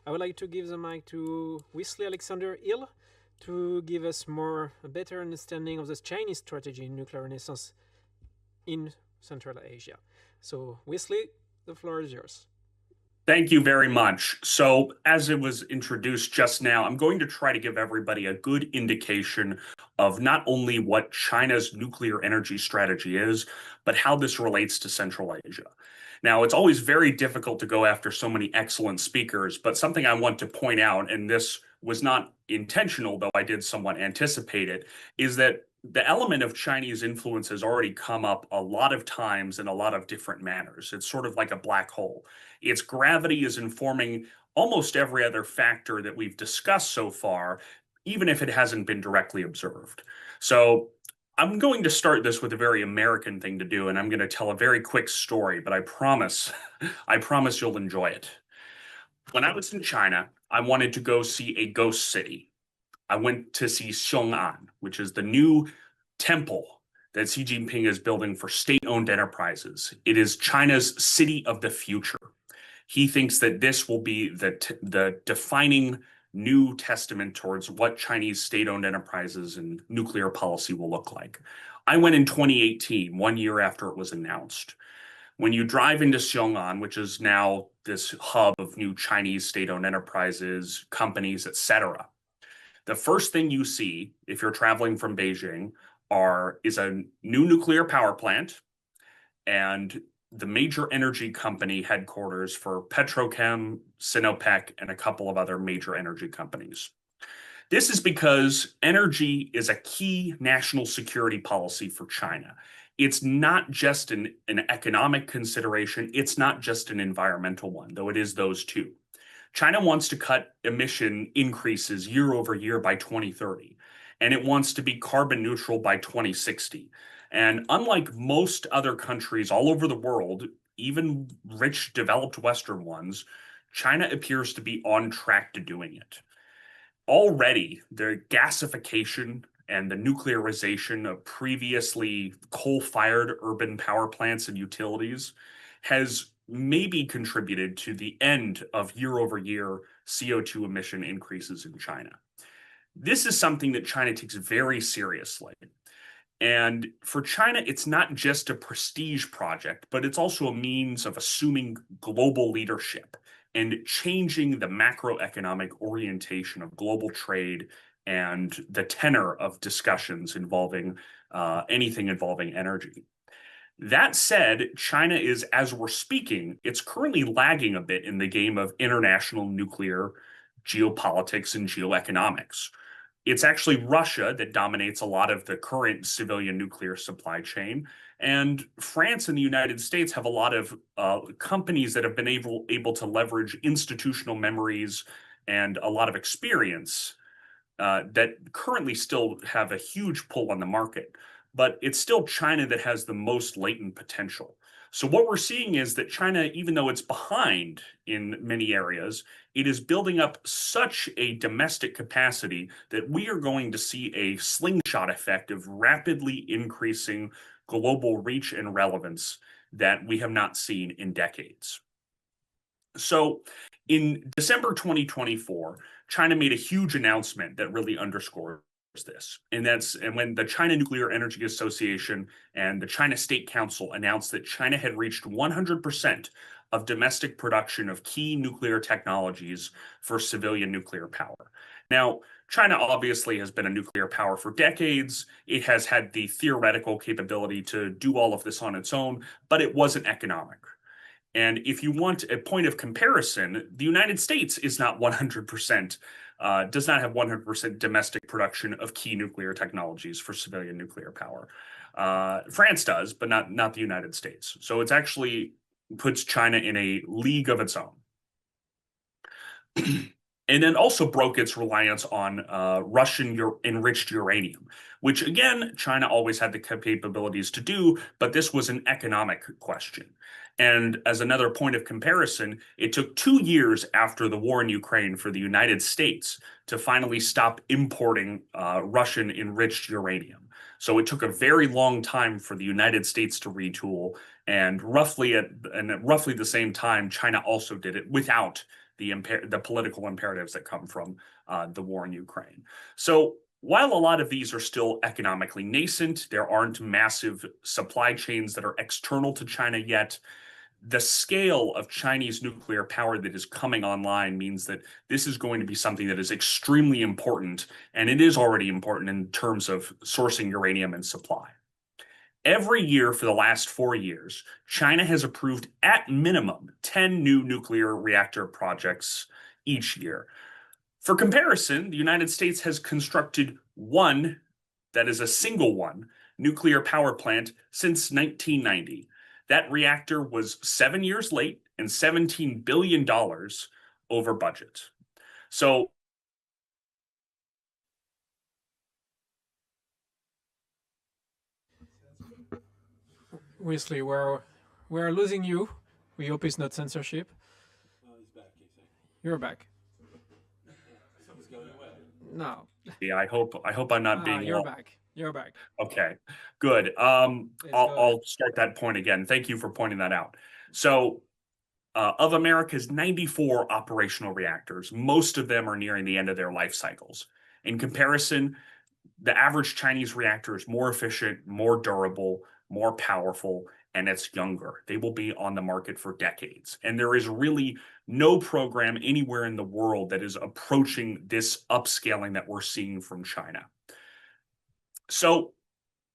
I would like to give the mic to Wesley Alexander Hill to give us a better understanding of the Chinese strategy in nuclear renaissance in Central Asia. So, Wesley, the floor is yours. Thank you very much. So, as it was introduced just now, I'm going to try to give everybody a good indication of not only what China's nuclear energy strategy is, but how this relates to Central Asia. Now, it's always very difficult to go after so many excellent speakers, but something I want to point out, and this was not intentional, though I did somewhat anticipate it, is that the element of Chinese influence has already come up a lot of times in a lot of different manners. It's sort of like a black hole. Its gravity is informing almost every other factor that we've discussed so far, even if it hasn't been directly observed. So I'm going to start this with a very American thing to do, and I'm going to tell a very quick story, but I promise, I promise you'll enjoy it. When I was in China, I wanted to go see a ghost city. I went to see Xiong'an, which is the new temple that Xi Jinping is building for state-owned enterprises. It is China's city of the future. He thinks that this will be the defining new testament towards what Chinese state-owned enterprises and nuclear policy will look like. I went in 2018, 1 year after it was announced. When you drive into Xiong'an, which is now this hub of new Chinese state-owned enterprises, companies, etc., the first thing you see if you're traveling from Beijing is a new nuclear power plant and the major energy company headquarters for Petrochem, Sinopec, and a couple of other major energy companies. This is because energy is a key national security policy for China. It's not just an economic consideration. It's not just an environmental one, though it is those two. China wants to cut emission increases year over year by 2030, and it wants to be carbon neutral by 2060. And unlike most other countries all over the world, even rich, developed Western ones, China appears to be on track to doing it. Already, the gasification and the nuclearization of previously coal-fired urban power plants and utilities has maybe contributed to the end of year-over-year CO2 emission increases in China. This is something that China takes very seriously. And for China, it's not just a prestige project, but it's also a means of assuming global leadership and changing the macroeconomic orientation of global trade and the tenor of discussions involving anything involving energy. That said, China is, as we're speaking, it's currently lagging a bit in the game of international nuclear geopolitics and geoeconomics. It's actually Russia that dominates a lot of the current civilian nuclear supply chain. And France and the United States have a lot of companies that have been able to leverage institutional memories and a lot of experience that currently still have a huge pull on the market. But it's still China that has the most latent potential. So what we're seeing is that China, even though it's behind in many areas, it is building up such a domestic capacity that we are going to see a slingshot effect of rapidly increasing global reach and relevance that we have not seen in decades. So in December 2024, China made a huge announcement that really underscores this. And when the China Nuclear Energy Association and the China State Council announced that China had reached 100% of domestic production of key nuclear technologies for civilian nuclear power. Now, China obviously has been a nuclear power for decades. It has had the theoretical capability to do all of this on its own, but it wasn't economic. And if you want a point of comparison, the United States is not 100%, does not have 100% domestic production of key nuclear technologies for civilian nuclear power. France does, but not the United States. So it's actually puts China in a league of its own. And then also broke its reliance on Russian enriched uranium, which again, China always had the capabilities to do, but this was an economic question. And as another point of comparison, it took 2 years after the war in Ukraine for the United States to finally stop importing Russian enriched uranium. So it took a very long time for the United States to retool, and roughly the same time, China also did it without the political imperatives that come from the war in Ukraine. So while a lot of these are still economically nascent, there aren't massive supply chains that are external to China yet. The scale of Chinese nuclear power that is coming online means that this is going to be something that is extremely important, and it is already important in terms of sourcing uranium and supply. Every year for the last 4 years, China has approved at minimum 10 new nuclear reactor projects each year. For comparison, the United States has constructed one, that is a single one, nuclear power plant since 1990. That reactor was 7 years late and $17 billion over budget. So Wesley, we're losing you. We hope it's not censorship. He's back, Casey. You're back. Something's going away. No. yeah, I hope I'm not being You're back. You're back. Okay, good. I'll start that point again. Thank you for pointing that out. So, of America's 94 operational reactors, most of them are nearing the end of their life cycles. In comparison, the average Chinese reactor is more efficient, more durable, more powerful, and it's younger. They will be on the market for decades. And there is really no program anywhere in the world that is approaching this upscaling that we're seeing from China. So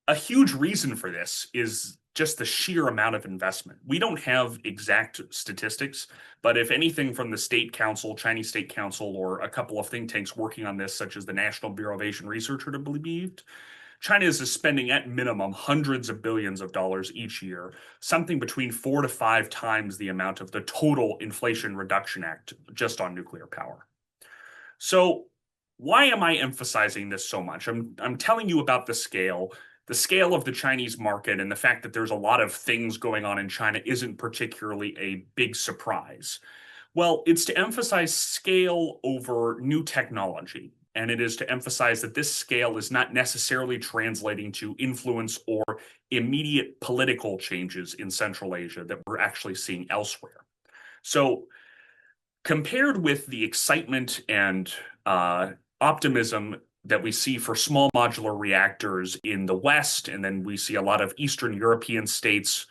a huge reason for this is just the sheer amount of investment. We don't have exact statistics, but if anything from the State Council, Chinese State Council, or a couple of think tanks working on this, such as the National Bureau of Asian Research, are to be believed, China is spending at minimum hundreds of billions of dollars each year, something between 4 to 5 times the amount of the total Inflation Reduction Act just on nuclear power. So why am I emphasizing this so much? I'm telling you about the scale of the Chinese market, and the fact that there's a lot of things going on in China isn't particularly a big surprise. Well, it's to emphasize scale over new technology. And it is to emphasize that this scale is not necessarily translating to influence or immediate political changes in Central Asia that we're actually seeing elsewhere. So compared with the excitement and optimism that we see for small modular reactors in the West, and then we see a lot of Eastern European states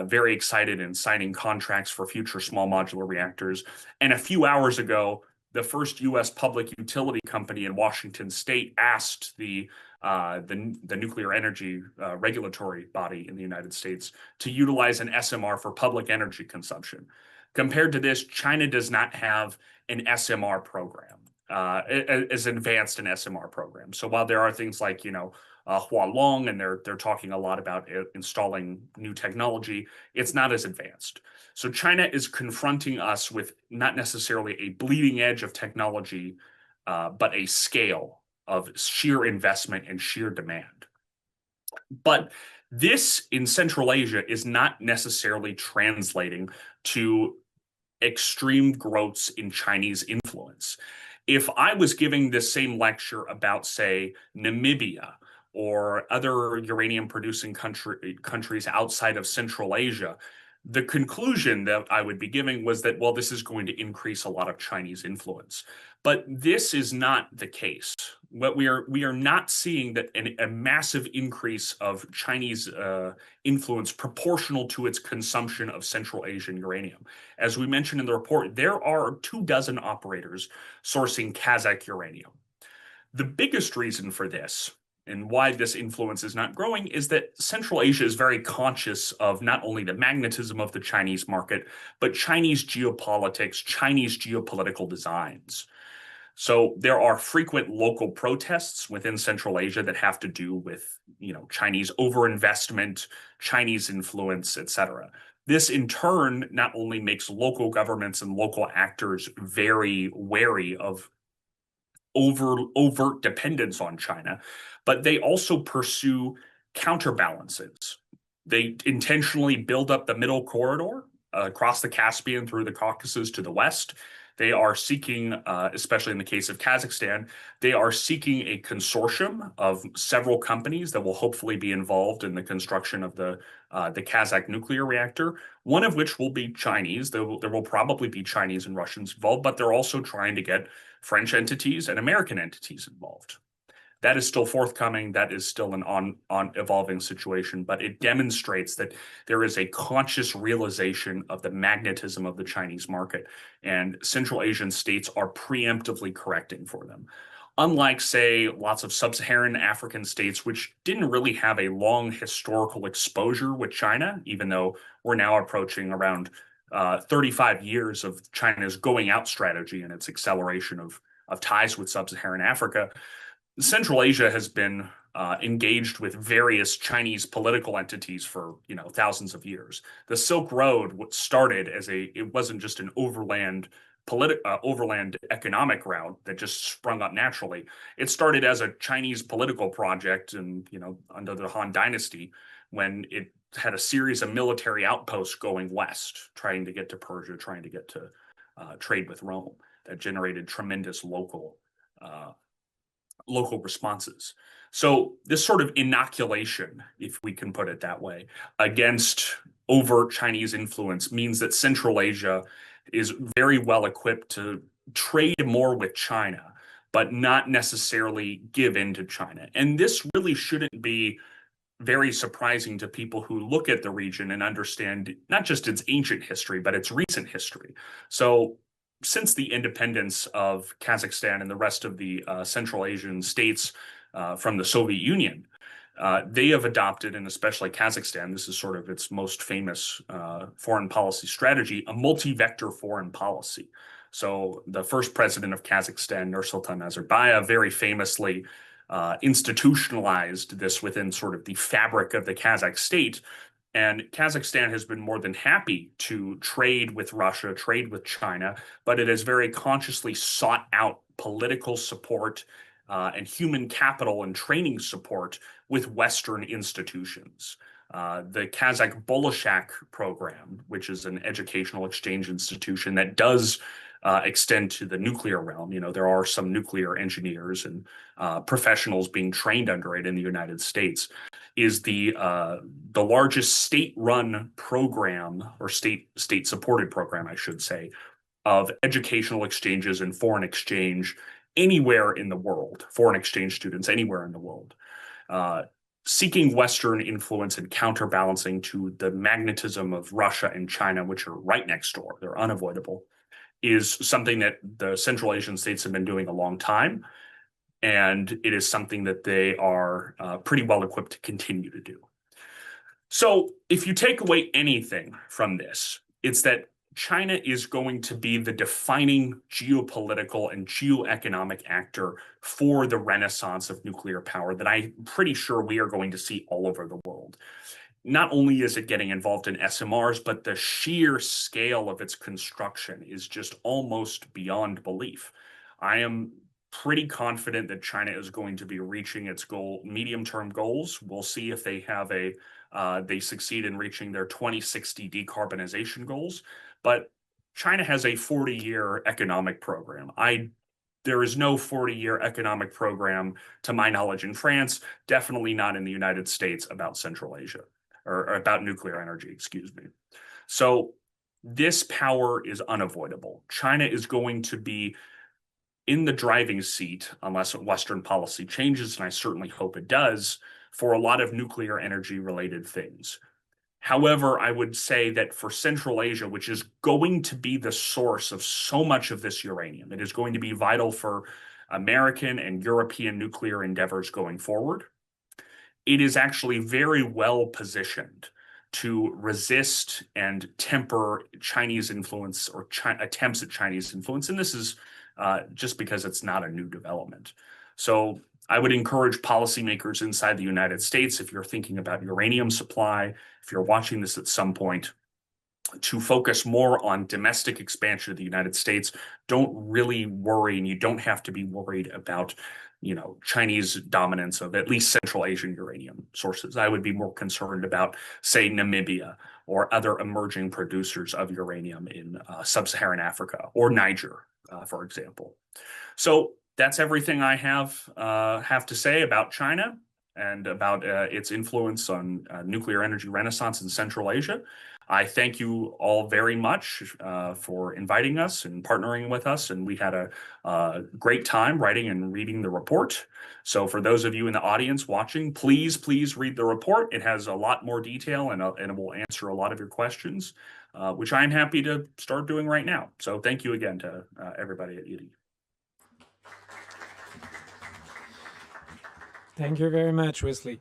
very excited and signing contracts for future small modular reactors. And a few hours ago, the first U.S. public utility company in Washington State asked the nuclear energy regulatory body in the United States to utilize an SMR for public energy consumption. Compared to this, China does not have an SMR program, as advanced an SMR program. So while there are things like, Hualong, and they're talking a lot about installing new technology, it's not as advanced. So China is confronting us with not necessarily a bleeding edge of technology, but a scale of sheer investment and sheer demand. But this in Central Asia is not necessarily translating to extreme growths in Chinese influence. If I was giving this same lecture about, say, Namibia or other uranium-producing countries outside of Central Asia, the conclusion that I would be giving was that, well, this is going to increase a lot of Chinese influence. But this is not the case. What we are not seeing that a massive increase of Chinese influence proportional to its consumption of Central Asian uranium. As we mentioned in the report, there are 24 operators sourcing Kazakh uranium. The biggest reason for this, and why this influence is not growing, is that Central Asia is very conscious of not only the magnetism of the Chinese market, but Chinese geopolitics, Chinese geopolitical designs. So there are frequent local protests within Central Asia that have to do with, Chinese overinvestment, Chinese influence, etc. This in turn not only makes local governments and local actors very wary of overt dependence on China, but they also pursue counterbalances. They intentionally build up the middle corridor across the Caspian through the Caucasus to the west. They are seeking, especially in the case of Kazakhstan, they are seeking a consortium of several companies that will hopefully be involved in the construction of the Kazakh nuclear reactor, one of which will be Chinese. There will probably be Chinese and Russians involved, but they're also trying to get French entities and American entities involved. That is still forthcoming. That is still an on evolving situation, but it demonstrates that there is a conscious realization of the magnetism of the Chinese market, and Central Asian states are preemptively correcting for them. Unlike, say, lots of sub-Saharan African states, which didn't really have a long historical exposure with China, even though we're now approaching around 35 years of China's going out strategy and its acceleration of ties with sub-Saharan Africa. Central Asia has been engaged with various Chinese political entities for thousands of years. The Silk Road started as it wasn't just an overland economic route that just sprung up naturally. It started as a Chinese political project, and under the Han Dynasty, when it had a series of military outposts going west, trying to get to Persia, trying to get to trade with Rome, that generated tremendous local responses. So this sort of inoculation, if we can put it that way, against overt Chinese influence means that Central Asia is very well equipped to trade more with China, but not necessarily give in to China. And this really shouldn't be very surprising to people who look at the region and understand not just its ancient history, but its recent history. So since the independence of Kazakhstan and the rest of the Central Asian states from the Soviet Union, they have adopted, and especially Kazakhstan, this is sort of its most famous foreign policy strategy, a multi-vector foreign policy. So the first president of Kazakhstan, Nursultan Nazarbayev, very famously institutionalized this within sort of the fabric of the Kazakh state. And Kazakhstan has been more than happy to trade with Russia, trade with China, but it has very consciously sought out political support and human capital and training support with Western institutions. The Kazakh Balash program, which is an educational exchange institution that does extend to the nuclear realm. There are some nuclear engineers and professionals being trained under it in the United States, is the largest state-run program, or state-supported program, I should say, of educational exchanges and foreign exchange anywhere in the world, foreign exchange students anywhere in the world, seeking Western influence and counterbalancing to the magnetism of Russia and China, which are right next door. They're unavoidable, is something that the Central Asian states have been doing a long time. And it is something that they are pretty well equipped to continue to do. So if you take away anything from this, it's that China is going to be the defining geopolitical and geoeconomic actor for the renaissance of nuclear power that I'm pretty sure we are going to see all over the world. Not only is it getting involved in SMRs, but the sheer scale of its construction is just almost beyond belief. I am pretty confident that China is going to be reaching its medium-term goals. We'll see if they have they succeed in reaching their 2060 decarbonization goals. But China has a 40-year economic program. There is no 40-year economic program, to my knowledge, in France, definitely not in the United States, about Central Asia, or about nuclear energy, excuse me. So this power is unavoidable. China is going to be in the driving seat, unless Western policy changes, and I certainly hope it does, for a lot of nuclear energy-related things. However, I would say that for Central Asia, which is going to be the source of so much of this uranium, it is going to be vital for American and European nuclear endeavors going forward. It is actually very well positioned to resist and temper Chinese influence or attempts at Chinese influence. And this is just because it's not a new development. So I would encourage policymakers inside the United States, if you're thinking about uranium supply, if you're watching this at some point, to focus more on domestic expansion of the United States. Don't really worry, and you don't have to be worried about Chinese dominance of at least Central Asian uranium sources. I would be more concerned about, say, Namibia or other emerging producers of uranium in sub-Saharan Africa or Niger, for example. So that's everything I have to say about China and about its influence on nuclear energy renaissance in Central Asia. I thank you all very much for inviting us and partnering with us, and we had a great time writing and reading the report. So for those of you in the audience watching, please read the report. It has a lot more detail and it will answer a lot of your questions, which I'm happy to start doing right now. So thank you again to everybody at UD. Thank you very much, Wesley.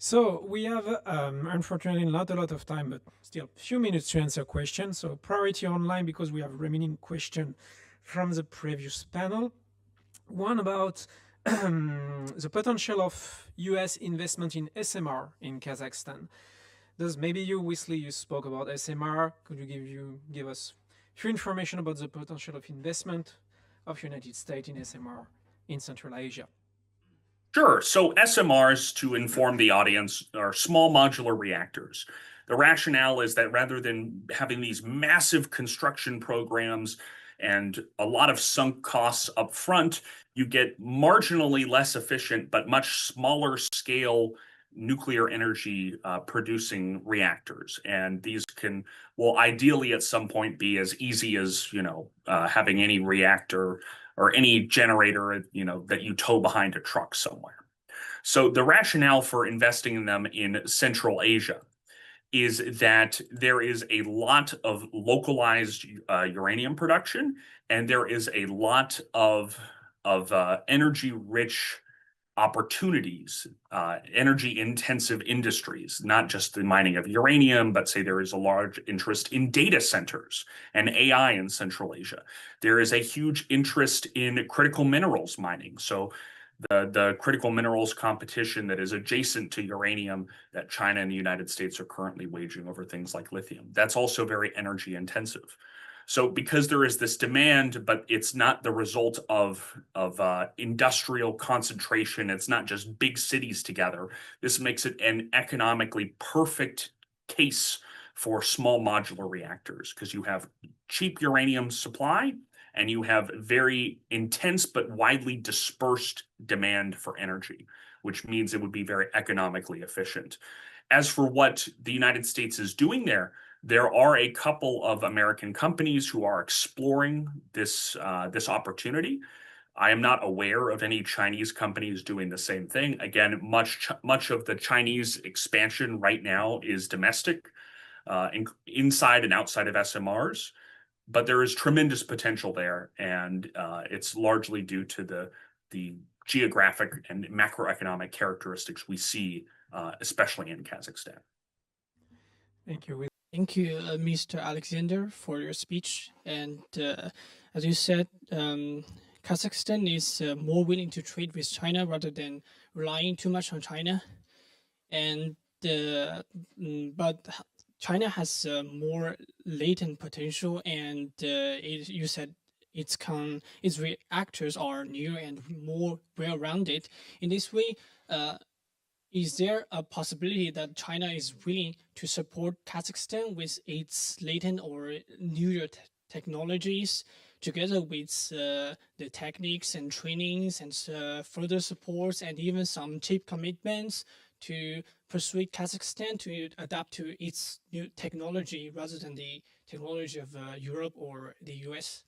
So we have, unfortunately, not a lot of time, but still a few minutes to answer questions. So priority online because we have remaining question from the previous panel. One about the potential of US investment in SMR in Kazakhstan. Maybe you, Wesley, you spoke about SMR. Could you give us a few information about the potential of investment of United States in SMR in Central Asia? Sure. So SMRs, to inform the audience, are small modular reactors. The rationale is that rather than having these massive construction programs and a lot of sunk costs up front, you get marginally less efficient but much smaller scale nuclear energy producing reactors. And these will ideally at some point be as easy as, having any reactor or any generator, that you tow behind a truck somewhere. So the rationale for investing in them in Central Asia is that there is a lot of localized uranium production, and there is a lot of energy-rich opportunities, energy-intensive industries, not just the mining of uranium, but say there is a large interest in data centers and AI in Central Asia. There is a huge interest in critical minerals mining. So the critical minerals competition that is adjacent to uranium that China and the United States are currently waging over things like lithium. That's also very energy intensive. So because there is this demand, but it's not the result of industrial concentration, it's not just big cities together, this makes it an economically perfect case for small modular reactors because you have cheap uranium supply and you have very intense but widely dispersed demand for energy, which means it would be very economically efficient. As for what the United States is doing there are a couple of American companies who are exploring this opportunity. I am not aware of any Chinese companies doing the same thing. Again, much of the Chinese expansion right now is domestic, inside and outside of SMRs, but there is tremendous potential there, and it's largely due to the geographic and macroeconomic characteristics we see, especially in Kazakhstan. Thank you. Thank you, Mr. Alexander, for your speech. And as you said, Kazakhstan is more willing to trade with China rather than relying too much on China. And but China has more latent potential, and you said its reactors are new and more well-rounded. In this way, is there a possibility that China is willing to support Kazakhstan with its latent or newer technologies, together with the techniques and trainings and further supports and even some cheap commitments to persuade Kazakhstan to adapt to its new technology rather than the technology of Europe or the US?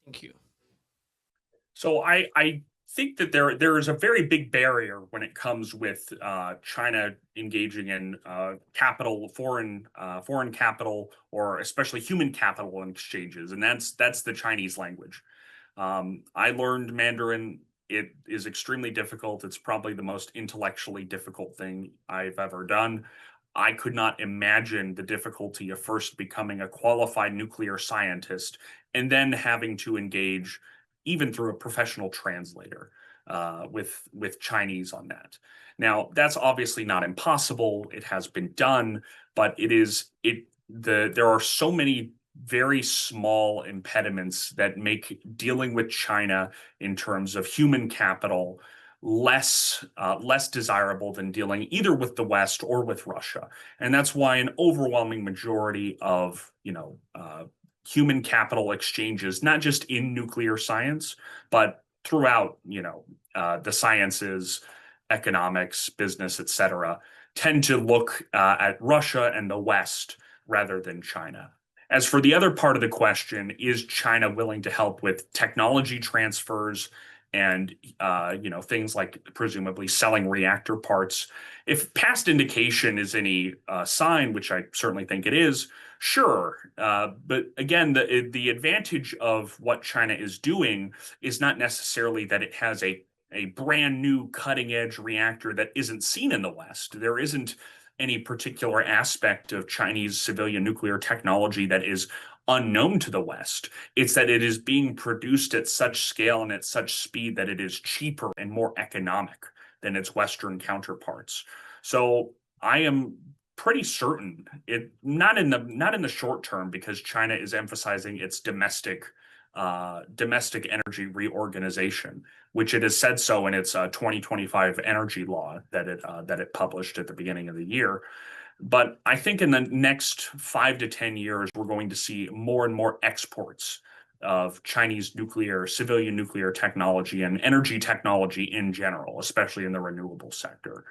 Thank you. So I think that there is a very big barrier when it comes with China engaging in foreign capital, or especially human capital exchanges, and that's the Chinese language. I learned Mandarin. It is extremely difficult. It's probably the most intellectually difficult thing I've ever done. I could not imagine the difficulty of first becoming a qualified nuclear scientist and then having to engage, even through a professional translator, with Chinese on that. Now, that's obviously not impossible. It has been done, but there are so many very small impediments that make dealing with China in terms of human capital less desirable than dealing either with the West or with Russia. And that's why an overwhelming majority of human capital exchanges, not just in nuclear science, but throughout the sciences, economics, business, etc., tend to look at Russia and the West rather than China. As for the other part of the question, is China willing to help with technology transfers and things like presumably selling reactor parts? If past indication is any sign, which I certainly think it is, sure. But again, the advantage of what China is doing is not necessarily that it has a brand new cutting edge reactor that isn't seen in the West. There isn't any particular aspect of Chinese civilian nuclear technology that is unknown to the West. It's that it is being produced at such scale and at such speed that it is cheaper and more economic than its Western counterparts. So I am pretty certain not in the short term, because China is emphasizing its domestic energy reorganization, which it has said so in its 2025 energy law that it published at the beginning of the year. But I think in the next 5 to 10 years, we're going to see more and more exports of Chinese civilian nuclear technology and energy technology in general, especially in the renewable sector.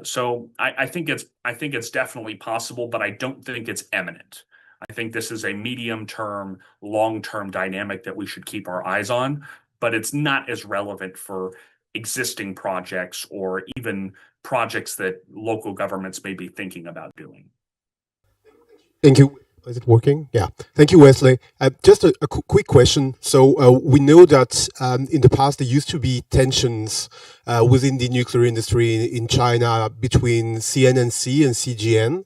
So I think it's definitely possible, but I don't think it's imminent. I think this is a medium-term, long-term dynamic that we should keep our eyes on, but it's not as relevant for existing projects or even projects that local governments may be thinking about doing. Thank you. Is it working? Yeah. Thank you, Wesley. Just a quick question. So we know that in the past there used to be tensions within the nuclear industry in China between CNNC and CGN.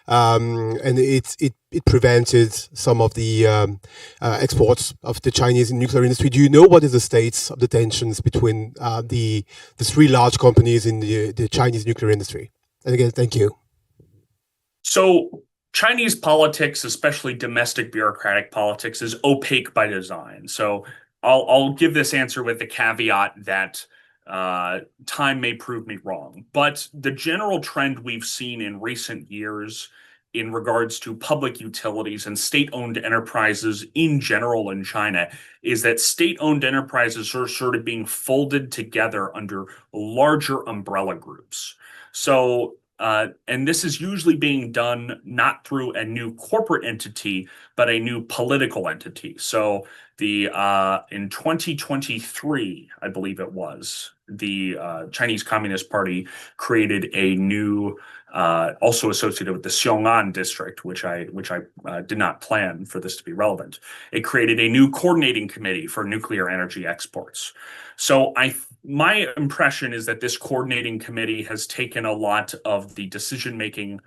And it prevented some of the exports of the Chinese nuclear industry. Do you know what is the status of the tensions between the three large companies in the Chinese nuclear industry? And again, thank you. So Chinese politics, especially domestic bureaucratic politics, is opaque by design. So I'll give this answer with the caveat that time may prove me wrong. But the general trend we've seen in recent years in regards to public utilities and state-owned enterprises in general in China is that state-owned enterprises are sort of being folded together under larger umbrella groups. So and this is usually being done not through a new corporate entity, but a new political entity. So in 2023, I believe it was, the Chinese Communist Party created a new, also associated with the Xiong'an district, which I did not plan for this to be relevant. It created a new coordinating committee for nuclear energy exports. So my impression is that this coordinating committee has taken a lot of the decision-making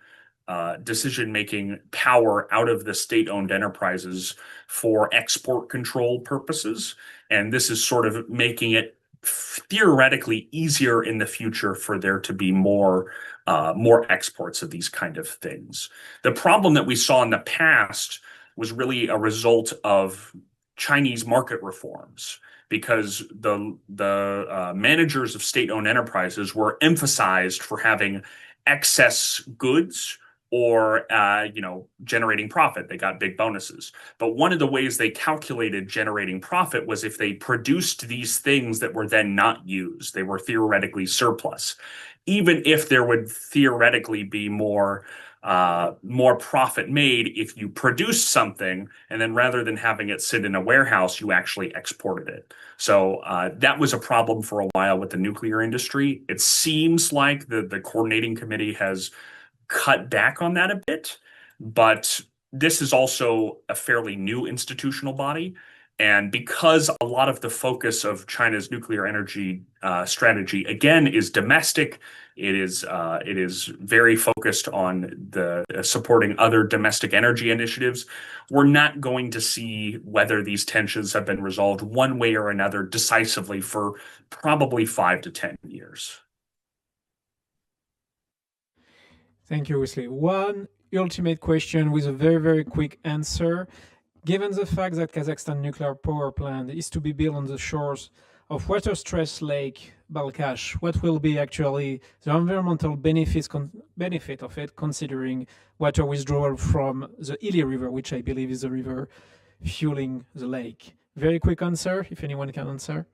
power out of the state-owned enterprises for export control purposes. And this is sort of making it theoretically easier in the future for there to be more exports of these kind of things. The problem that we saw in the past was really a result of Chinese market reforms, because the managers of state-owned enterprises were emphasized for having excess goods or generating profit. They got big bonuses. But one of the ways they calculated generating profit was if they produced these things that were then not used. They were theoretically surplus. Even if there would theoretically be more profit made if you produced something and then rather than having it sit in a warehouse, you actually exported it. So that was a problem for a while with the nuclear industry. It seems like the coordinating committee has cut back on that a bit, but this is also a fairly new institutional body. And because a lot of the focus of China's nuclear energy strategy, again, is domestic, it is very focused on the supporting other domestic energy initiatives. We're not going to see whether these tensions have been resolved one way or another decisively for probably 5 to 10 years. Thank you, Wesley. One ultimate question with a very, very quick answer. Given the fact that Kazakhstan nuclear power plant is to be built on the shores of water stress lake Balkhash, what will be actually the environmental benefit of it, considering water withdrawal from the Ili River, which I believe is the river fueling the lake? Very quick answer, if anyone can answer.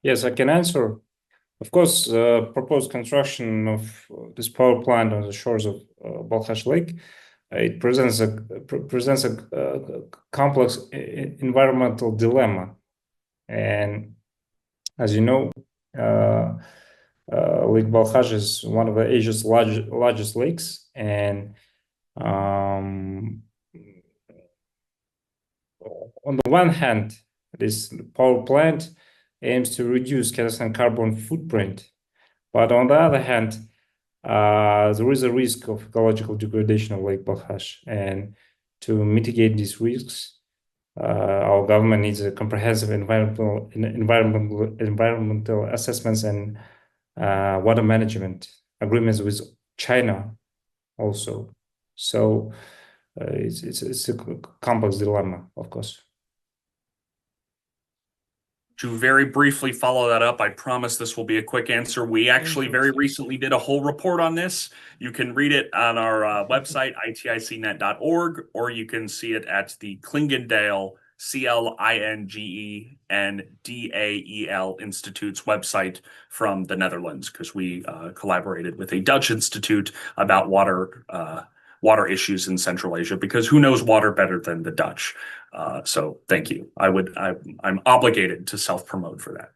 Yes, I can answer. Of course, proposed construction of this power plant on the shores of Balkhash Lake, it presents a complex environmental dilemma. And as you know, Lake Balkhash is one of Asia's largest lakes, and on the one hand, this power plant aims to reduce Kazakhstan carbon footprint, but on the other hand, there is a risk of ecological degradation of Lake Balkhash, and to mitigate these risks, our government needs a comprehensive environmental assessments and water management agreements with China also. So it's a complex dilemma, of course. To very briefly follow that up, I promise this will be a quick answer. We actually very recently did a whole report on this. You can read it on our website, iticnet.org, or you can see it at the Klingendale, Klingendael Institute's website from the Netherlands, because we collaborated with a Dutch institute about water issues in Central Asia, because who knows water better than the Dutch? So thank you. I'm obligated to self-promote for that.